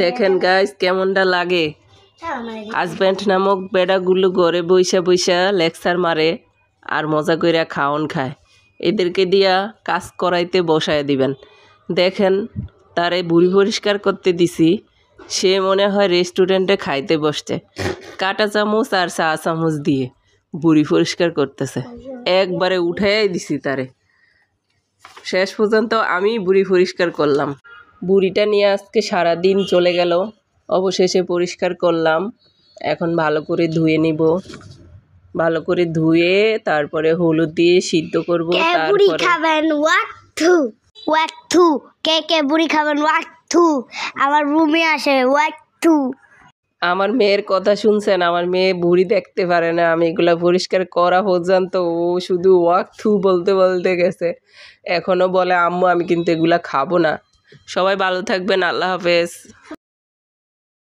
দেখেন গাইস কেমনটা লাগে। হাজব্যান্ড নামক বেড়াগুলো ঘরে বইসা বইসা লেকচার মারে আর মজা কইরা খাওন খায়। এদেরকে দিয়া কাজ করাইতে বসায় দিবেন। দেখেন তারে বুড়ি পরিষ্কার করতে দিছি, সে মনে হয় রেস্টুরেন্টে খাইতে বসছে। কাঁটা চামচ আর চা চামচ দিয়ে বুড়ি পরিষ্কার করতেছে। একবারে উঠাই দিছি তারে। শেষ পর্যন্ত আমি বুড়ি পরিষ্কার করলাম। বুড়িটা নিয়ে আজকে সারাদিন চলে গেল। অবশেষে পরিষ্কার করলাম। এখন ভালো করে ধুয়ে নিব। ভালো করে ধুয়ে তারপরে হলুদ দিয়ে সিদ্ধ করব। বুড়ি খাবেন ওয়াক্থু ওয়াক্থু কে বুড়ি খাবেন ওয়াক্থু আমার রুমে আসে ওয়াক্থু। আমার মেয়ের কথা শুনছেন? আমার মেয়ে বুড়ি দেখতে পারে না। আমি এগুলা পরিষ্কার করা পর্যন্ত ও শুধু ওয়াক্থু বলতে বলতে গেছে। এখনো বলে আম্মু আমি কিন্তু এগুলা খাবো না। সবাই ভালো থাকবেন। আল্লাহ হাফেজ।